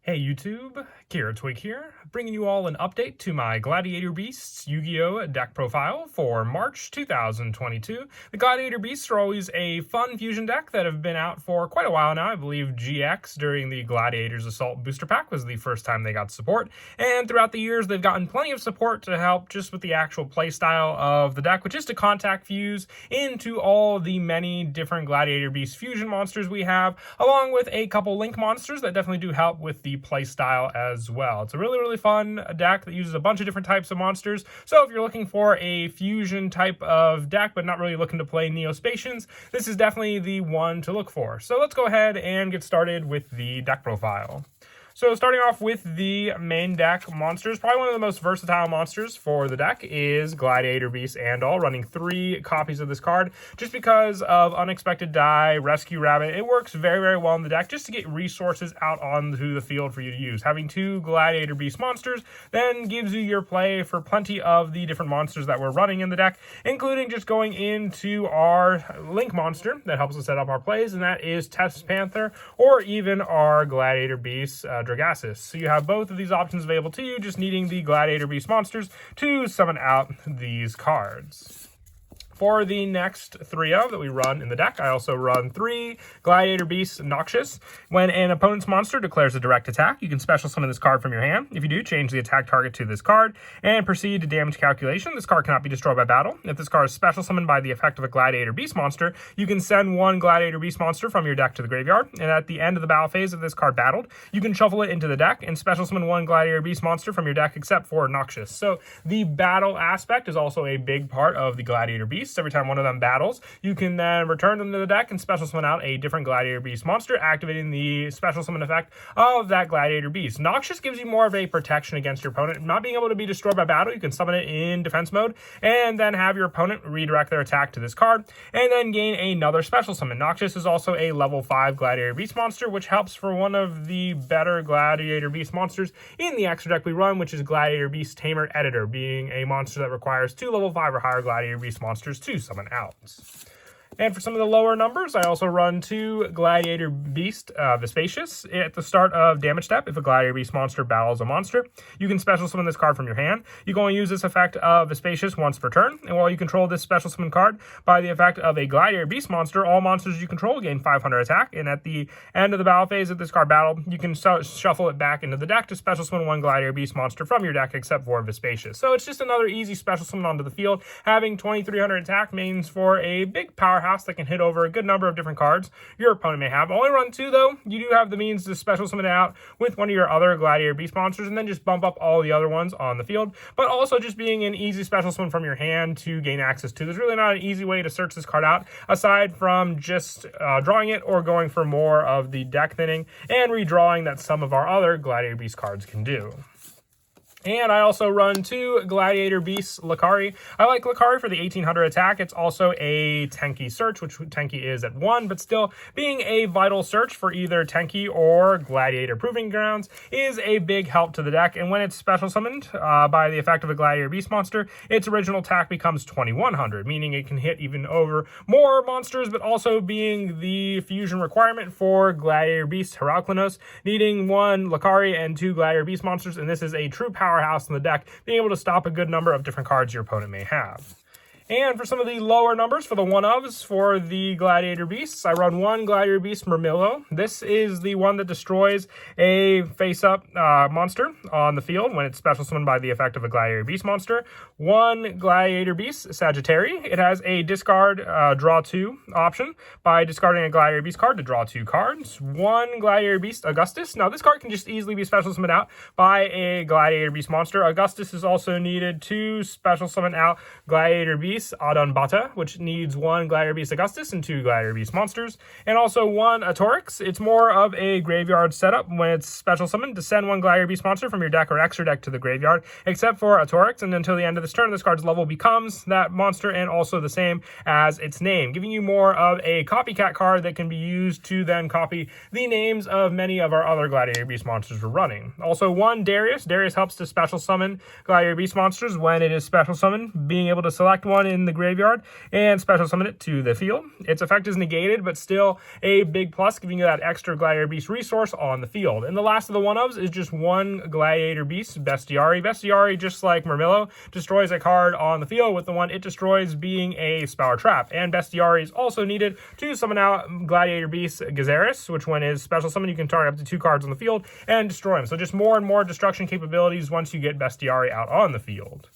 Hey YouTube, Kira Twig here, bringing you all an update to my Gladiator Beasts Yu-Gi-Oh! Deck profile for March 2022. The Gladiator Beasts are always a fun fusion deck that have been out for quite a while now. I believe GX during the Gladiators Assault Booster Pack was the first time they got support, and throughout the years they've gotten plenty of support to help just with the actual playstyle of the deck, which is to contact fuse into all the many different Gladiator Beast fusion monsters we have, along with a couple link monsters that definitely do help with the play style as well. It's a really fun deck that uses a bunch of different types of monsters, so if you're looking for a fusion type of deck but not really looking to play Neospatians, this is definitely the one to look for. So let's go ahead and get started with the deck profile. So starting off with the main deck monsters, probably one of the most versatile monsters for the deck is Gladiator Beast Andal, running 3 copies of this card. Just because of Unexpected Die, Rescue Rabbit, it works very well in the deck just to get resources out onto the field for you to use. Having 2 Gladiator Beast monsters then gives you your play for plenty of the different monsters that we're running in the deck, including just going into our Link monster that helps us set up our plays, and that is Test Panther, or even our Gladiator Beast Dragasis. So you have both of these options available to you, just needing the Gladiator Beast monsters to summon out these cards. For the next 3 that we run in the deck, I also run 3 Gladiator Beasts Noxious. When an opponent's monster declares a direct attack, you can special summon this card from your hand. If you do, change the attack target to this card and proceed to damage calculation. This card cannot be destroyed by battle. If this card is special summoned by the effect of a Gladiator Beast monster, you can send 1 Gladiator Beast monster from your deck to the graveyard, and at the end of the battle phase of this card battled, you can shuffle it into the deck and special summon 1 Gladiator Beast monster from your deck except for Noxious. So the battle aspect is also a big part of the Gladiator Beast. Every time one of them battles, you can then return them to the deck and special summon out a different Gladiator Beast monster, activating the special summon effect of that Gladiator Beast. Noxious gives you more of a protection against your opponent. Not being able to be destroyed by battle, you can summon it in defense mode and then have your opponent redirect their attack to this card and then gain another special summon. Noxious is also a level 5 Gladiator Beast monster, which helps for one of the better Gladiator Beast monsters in the extra deck we run, which is Gladiator Beast Tamer Editor, being a monster that requires 2 level 5 or higher Gladiator Beast monsters to summon out. And for some of the lower numbers, I also run 2 Gladiator Beast Vespasius. At the start of damage step, if a Gladiator Beast monster battles a monster, you can special summon this card from your hand. You can only use this effect of Vespasius once per turn, and while you control this special summon card by the effect of a Gladiator Beast monster, all monsters you control gain 500 attack, and at the end of the battle phase of this card battle, you can shuffle it back into the deck to special summon 1 Gladiator Beast monster from your deck except for Vespasius. So it's just another easy special summon onto the field. Having 2300 attack means for a big powerhouse that can hit over a good number of different cards your opponent may have. Only run 2 though. You do have the means to special summon it out with one of your other Gladiator Beast monsters and then just bump up all the other ones on the field, but also just being an easy special summon from your hand to gain access to. There's really not an easy way to search this card out aside from just drawing it or going for more of the deck thinning and redrawing that some of our other Gladiator Beast cards can do. And I also run 2 Gladiator Beasts Lakari. I like Lakari for the 1800 attack. It's also a Tenki search, which Tenki is at 1, but still being a vital search for either Tenki or Gladiator Proving Grounds is a big help to the deck. And when it's special summoned by the effect of a Gladiator Beast monster, its original attack becomes 2100, meaning it can hit even over more monsters, but also being the fusion requirement for Gladiator Beast Heraclinos, needing 1 Lakari and 2 Gladiator Beast monsters, and this is a true powerhouse in the deck, being able to stop a good number of different cards your opponent may have. And for some of the lower numbers, for the one-ofs for the Gladiator Beasts, I run 1 Gladiator Beast Murmillo. This is the one that destroys a face-up monster on the field when it's special summoned by the effect of a Gladiator Beast monster. 1 Gladiator Beast Sagittari. It has a discard draw 2 option by discarding a Gladiator Beast card to draw 2 cards. 1 Gladiator Beast Augustus. Now this card can just easily be special summoned out by a Gladiator Beast monster. Augustus is also needed to special summon out Gladiator Beast Adon Bata, which needs 1 Gladiator Beast Augustus and 2 Gladiator Beast monsters, and also 1 Atorix. It's more of a graveyard setup when it's special summoned to send 1 Gladiator Beast monster from your deck or extra deck to the graveyard, except for Atorix, and until the end of this turn, this card's level becomes that monster and also the same as its name, giving you more of a copycat card that can be used to then copy the names of many of our other Gladiator Beast monsters we're running. Also 1 Darius. Darius helps to special summon Gladiator Beast monsters when it is special summoned, being able to select one one in the graveyard and special summon it to the field. Its effect is negated, but still a big plus, giving you that extra Gladiator Beast resource on the field. And the last of the one-ofs is just one Gladiator Beast, Bestiari. Bestiari, just like Murmillo, destroys a card on the field, with the one it destroys being a spell or trap. And Bestiari is also needed to summon out Gladiator Beast Gazaris, which when is special summon, you can target up to 2 cards on the field and destroy them. So just more and more destruction capabilities once you get Bestiari out on the field.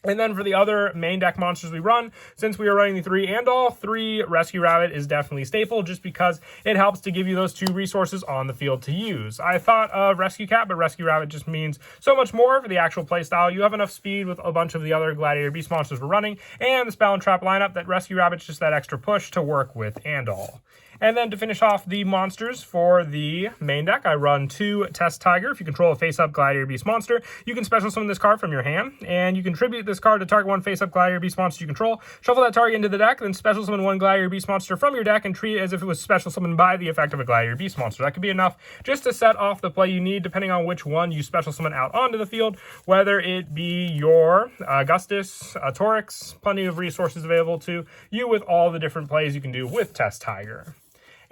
And then for the other main deck monsters we run, since we are running the 3 Andal, 3 Rescue Rabbit is definitely staple, just because it helps to give you those 2 resources on the field to use. I thought of Rescue Cat, but Rescue Rabbit just means so much more for the actual playstyle. You have enough speed with a bunch of the other Gladiator Beast monsters we're running, and the Spell and Trap lineup that Rescue Rabbit's just that extra push to work with Andal. And then to finish off the monsters for the main deck, I run 2 Test Tiger. If you control a face-up Gladiator Beast monster, you can special summon this card from your hand, and you contribute this card to target 1 face-up Gladiator Beast monster you control. Shuffle that target into the deck, then special summon 1 Gladiator Beast monster from your deck and treat it as if it was special summoned by the effect of a Gladiator Beast monster. That could be enough just to set off the play you need, depending on which one you special summon out onto the field, whether it be your Augustus, Torix, plenty of resources available to you with all the different plays you can do with Test Tiger.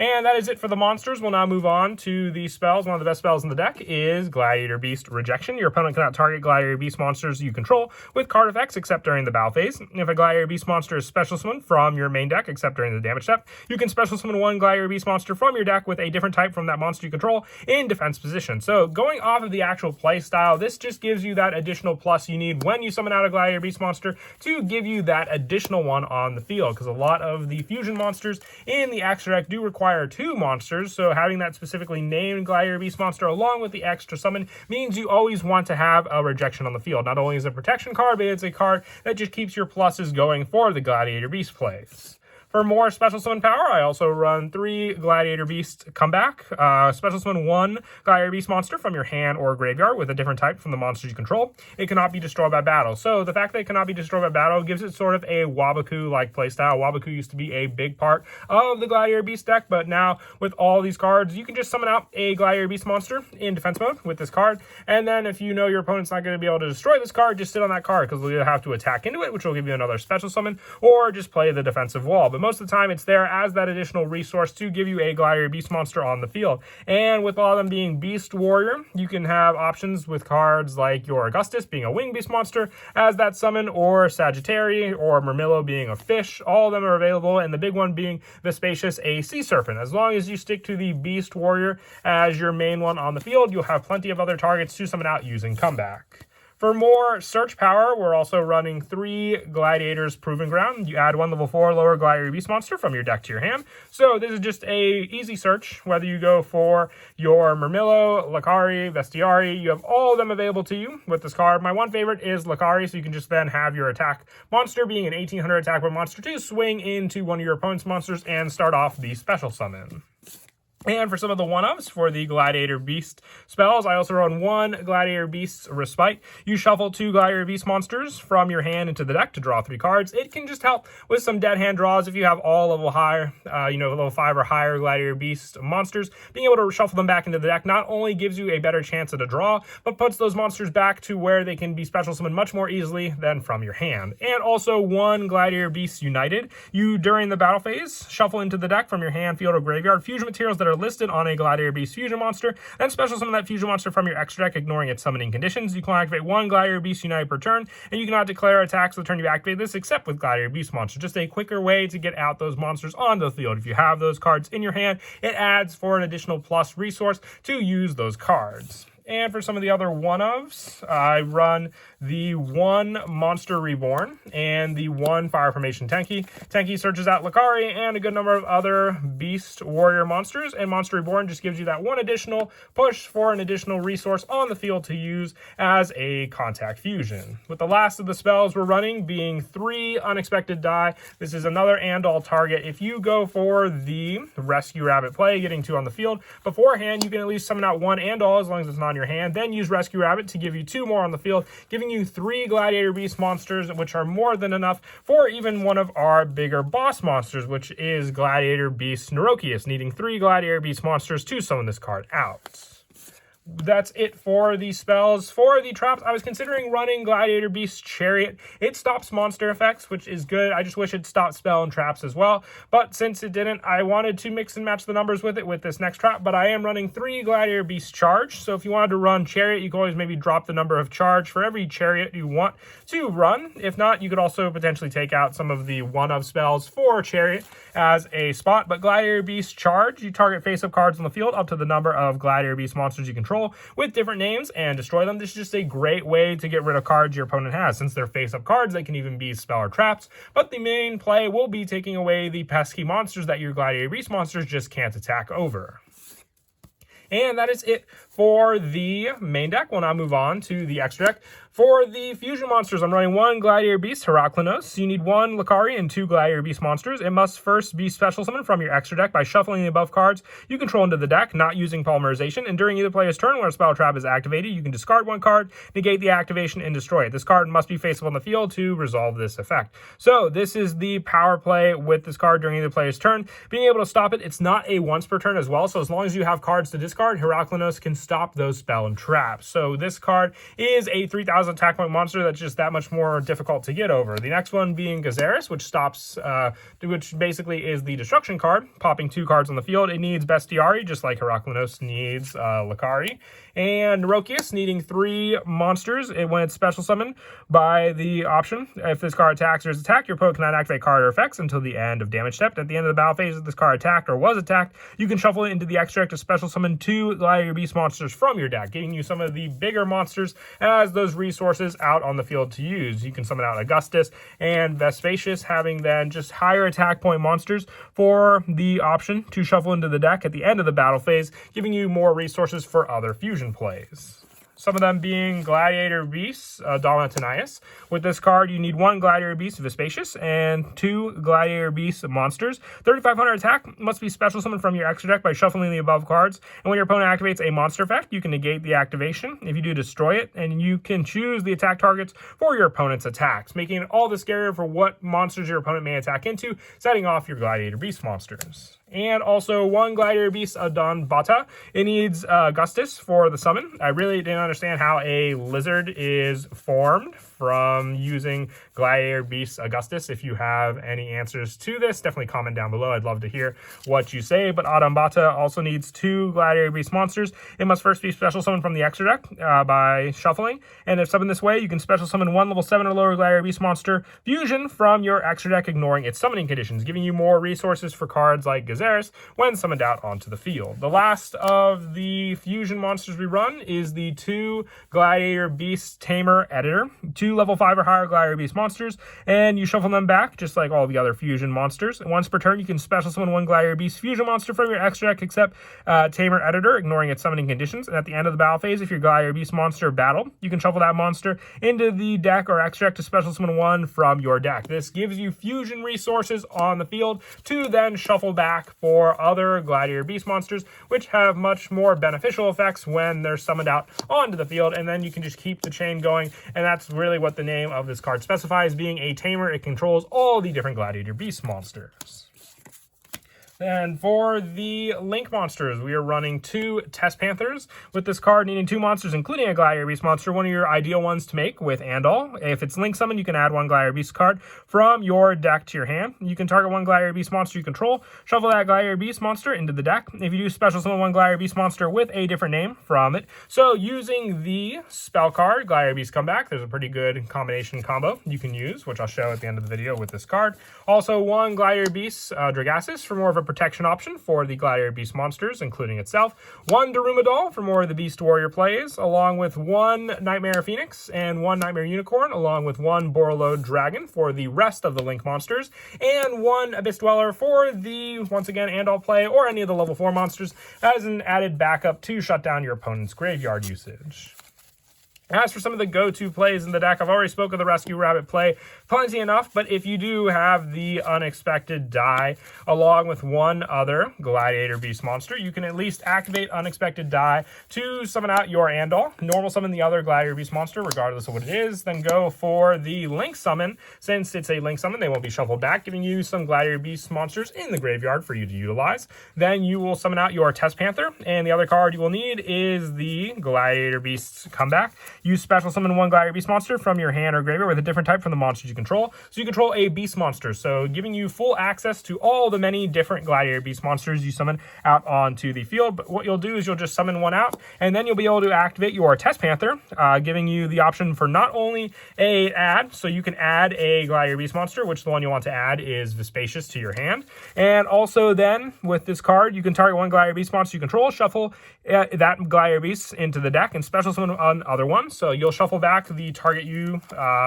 And that is it for the monsters. We'll now move on to the spells. One of the best spells in the deck is Gladiator Beast Rejection. Your opponent cannot target Gladiator Beast monsters you control with card effects except during the battle phase. If a Gladiator Beast monster is special summoned from your main deck except during the damage step, you can special summon 1 Gladiator Beast monster from your deck with a different type from that monster you control in defense position. So going off of the actual play style, this just gives you that additional plus you need when you summon out a Gladiator Beast monster to give you that additional one on the field, because a lot of the fusion monsters in the extra deck do require 2 monsters, so having that specifically named Gladiator Beast monster along with the extra summon means you always want to have a rejection on the field. Not only is it a protection card, but it's a card that just keeps your pluses going for the Gladiator Beast plays. For more special summon power, I also run 3 Gladiator Beast Comeback. Special summon 1 Gladiator Beast monster from your hand or graveyard with a different type from the monsters you control. It cannot be destroyed by battle. So the fact that it cannot be destroyed by battle gives it sort of a Waboku-like playstyle. Waboku used to be a big part of the Gladiator Beast deck, but now with all these cards, you can just summon out a Gladiator Beast monster in defense mode with this card. And then if you know your opponent's not going to be able to destroy this card, just sit on that card, because you'll have to attack into it, which will give you another special summon, or just play the defensive wall. But most of the time, it's there as that additional resource to give you a Gladiator Beast monster on the field. And with all of them being Beast Warrior, you can have options with cards like your Augustus being a Wing Beast monster as that summon, or Sagittarius, or Murmillo being a fish. All of them are available, and the big one being the Spacious, a Sea Serpent. As long as you stick to the Beast Warrior as your main one on the field, you'll have plenty of other targets to summon out using Comeback. For more search power, we're also running 3 Gladiators Proving Ground. You add 1 level 4 lower Gladiator Beast monster from your deck to your hand. So this is just a easy search, whether you go for your Murmillo, Lakari, Bestiari, you have all of them available to you with this card. My one favorite is Lakari, so you can just then have your attack monster being an 1800 attack with monster to swing into one of your opponent's monsters and start off the special summon. And for some of the one-ups for the Gladiator Beast spells, I also run 1 Gladiator Beast Respite. You shuffle 2 Gladiator Beast monsters from your hand into the deck to draw 3 cards. It can just help with some dead hand draws if you have all level higher, level 5 or higher Gladiator Beast monsters. Being able to shuffle them back into the deck not only gives you a better chance at a draw, but puts those monsters back to where they can be special summoned much more easily than from your hand. And also 1 Gladiator Beast United. You, during the battle phase, shuffle into the deck from your hand, field, or graveyard fusion materials that are listed on a Gladiator Beast fusion monster, then special summon that fusion monster from your extra deck, ignoring its summoning conditions. You can activate 1 Gladiator Beast United per turn, and you cannot declare attacks the turn you activate this except with Gladiator Beast monster. Just a quicker way to get out those monsters onto the field. If you have those cards in your hand, it adds for an additional plus resource to use those cards. And for some of the other one-ofs, I run the 1 Monster Reborn and the 1 Fire Formation Tenki. Tenki searches out Lakari and a good number of other Beast Warrior monsters, and Monster Reborn just gives you that 1 additional push for an additional resource on the field to use as a contact fusion. With the last of the spells we're running being 3 Unexpected Die. This is another Andal target. If you go for the Rescue Rabbit play, getting 2 on the field, beforehand you can at least summon out 1 Andal as long as it's not on your hand, then use Rescue Rabbit to give you 2 more on the field, giving you 3 Gladiator Beast monsters, which are more than enough for even one of our bigger boss monsters, which is Gladiator Beast Neurokius, needing 3 Gladiator Beast monsters to summon this card out. that's it for the spells. For the traps, I was considering running Gladiator Beast Chariot. It stops monster effects, which is good. I just wish it stopped spell and traps as well. But since it didn't, I wanted to mix and match the numbers with it with this next trap. But I am running 3 Gladiator Beast Charge. So if you wanted to run Chariot, you can always maybe drop the number of charge for every Chariot you want to run. If not, you could also potentially take out some of the one-of spells for Chariot as a spot. But Gladiator Beast Charge, you target face-up cards on the field up to the number of Gladiator Beast monsters you control with different names and destroy them. This is just a great way to get rid of cards your opponent has. Since they're face-up cards, they can even be spell or traps, but the main play will be taking away the pesky monsters that your Gladiator Beast monsters just can't attack over. And that is it for the main deck. We'll now move on to the extra deck. For the fusion monsters, I'm running 1 Gladiator Beast Heraclinos. You need 1 Lucari and 2 Gladiator Beast monsters. It must first be special summoned from your extra deck by shuffling the above cards you control into the deck, not using polymerization. And during either player's turn where a spell trap is activated, you can discard 1 card, negate the activation, and destroy it. This card must be faceable on the field to resolve this effect. So this is the power play with this card during either player's turn. Being able to stop it, it's not a once per turn as well. So as long as you have cards to discard, Heraclinos can stop those spell and traps. So this card is a 3,000 attack point monster that's just that much more difficult to get over. The next one being Gazeris, which stops, which basically is the destruction card, popping 2 cards on the field. It needs Bestiari, just like Heraclinos needs Lucari. And Rokius needing 3 monsters when it's special summoned by the option. If this card attacks or is attacked, your opponent cannot activate card or effects until the end of damage step. At the end of the battle phase, if this card attacked or was attacked, you can shuffle it into the extra deck to special summon 2 Gladiator Beast monsters from your deck, giving you some of the bigger monsters as those resources out on the field to use. You can summon out Augustus and Vespasius, having then just higher attack point monsters for the option to shuffle into the deck at the end of the battle phase, giving you more resources for other fusion plays. Some of them being Gladiator Beasts, Dalmatinias. With this card, you need 1 Gladiator Beast Vespasius and 2 Gladiator Beast monsters. 3,500 attack must be special summoned from your extra deck by shuffling the above cards. And when your opponent activates a monster effect, you can negate the activation. If you do, destroy it, and you can choose the attack targets for your opponent's attacks, making it all the scarier for what monsters your opponent may attack into, setting off your Gladiator Beast monsters. And also 1 Gladiator Beast Donbata. It needs Augustus for the summon. I really didn't understand how a lizard is formed from using Gladiator Beast Augustus. If you have any answers to this, definitely comment down below. I'd love to hear what you say. But Adambata also needs 2 Gladiator Beast monsters. It must first be special summoned from the extra deck by shuffling. And if summoned this way, you can special summon 1 level 7 or lower Gladiator Beast monster fusion from your extra deck, ignoring its summoning conditions, giving you more resources for cards like Gazeris when summoned out onto the field. The last of the fusion monsters we run is the 2 Gladiator Beast Tamer Editor. 2 level 5 or higher Gladiator Beast monsters, and you shuffle them back just like all the other fusion monsters. Once per turn, you can special summon 1 Gladiator Beast fusion monster from your extra deck except Tamer Editor, ignoring its summoning conditions. And at the end of the battle phase, if your Gladiator Beast monster battled, you can shuffle that monster into the deck or extra deck to special summon 1 from your deck. This gives you fusion resources on the field to then shuffle back for other Gladiator Beast monsters, which have much more beneficial effects when they're summoned out onto the field, and then you can just keep the chain going. And that's really what the name of this card specifies. Being a tamer, it controls all the different Gladiator Beast monsters. Then for the Link monsters, we are running 2 Test Panthers. With this card, needing 2 monsters, including a Gladiator Beast monster, one of your ideal ones to make with Andal. If it's Link summoned, you can add 1 Gladiator Beast card from your deck to your hand. You can target 1 Gladiator Beast monster you control, shuffle that Gladiator Beast monster into the deck. If you do, special summon 1 Gladiator Beast monster with a different name from it. So using the spell card, Gladiator Beast Comeback, there's a pretty good combination combo you can use, which I'll show at the end of the video with this card. Also 1 Gladiator Beast Dragasis for more of a protection option for the Gladiator Beast monsters, including itself. 1 Daruma Doll for more of the Beast Warrior plays, along with 1 Nightmare Phoenix and 1 Nightmare Unicorn, along with 1 Borreload Dragon for the rest of the Link monsters, and 1 Abyss Dweller for the, once again, Andal play or any of the level 4 monsters as an added backup to shut down your opponent's graveyard usage. As for some of the go-to plays in the deck, I've already spoken of the Rescue Rabbit play plenty enough. But if you do have the unexpected die along with one other Gladiator Beast monster, you can at least activate unexpected die to summon out your Andal, normal summon the other Gladiator Beast monster regardless of what it is, then go for the Link summon. Since it's a Link summon, they won't be shuffled back, giving you some Gladiator Beast monsters in the graveyard for you to utilize. Then you will summon out your Test Panther, and the other card you will need is the Gladiator Beast's Comeback. You special summon one Gladiator Beast monster from your hand or graveyard with a different type from the monsters you control. So you control a Beast monster, so giving you full access to all the many different Gladiator Beast monsters you summon out onto the field. But what you'll do is you'll just summon one out, and then you'll be able to activate your Test Panther, giving you the option for not only a add, so you can add a Gladiator Beast monster, which the one you want to add is Vespacious to your hand. And also then, with this card, you can target one Gladiator Beast monster you control, shuffle that Gladiator Beast into the deck, and special summon another one. So you'll shuffle back the target you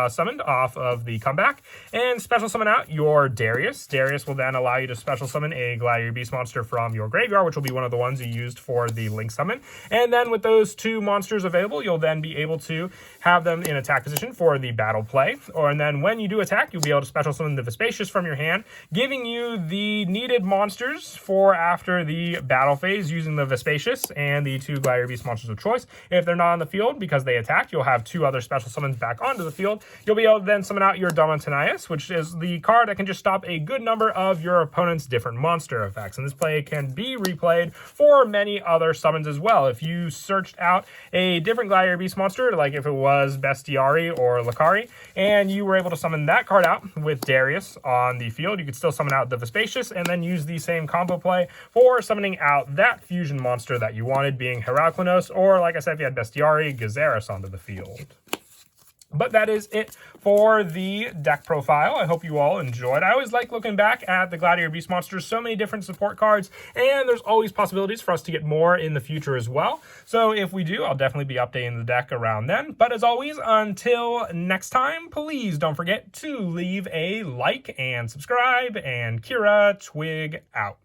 summoned off of the comeback, and special summon out your Darius. Darius will then allow you to special summon a Gladiator Beast monster from your graveyard, which will be one of the ones you used for the Link summon. And then with those two monsters available, you'll then be able to have them in attack position for the battle play. And then when you do attack, you'll be able to special summon the Vespacious from your hand, giving you the needed monsters for after the battle phase using the Vespacious and the two Gladiator Beast monsters of choice. If they're not on the field because they attacked, you'll have two other special summons back onto the field. You'll be able to then summon out your Domantanias, which is the card that can just stop a good number of your opponent's different monster effects. And this play can be replayed for many other summons as well. If you searched out a different Gladiator Beast monster, like if it was Bestiari or Lakari, and you were able to summon that card out with Darius on the field, you could still summon out the Vespacious and then use the same combo play for summoning out that fusion monster that you wanted, being Heraclinos, or like I said, if you had Bestiari, Gazaris onto the field. But that is it for the deck profile. I hope you all enjoyed. I always like looking back at the Gladiator Beast monsters. So many different support cards, and there's always possibilities for us to get more in the future as well. So if we do, I'll definitely be updating the deck around then. But as always, until next time, please don't forget to leave a like and subscribe. And Kira Twig out.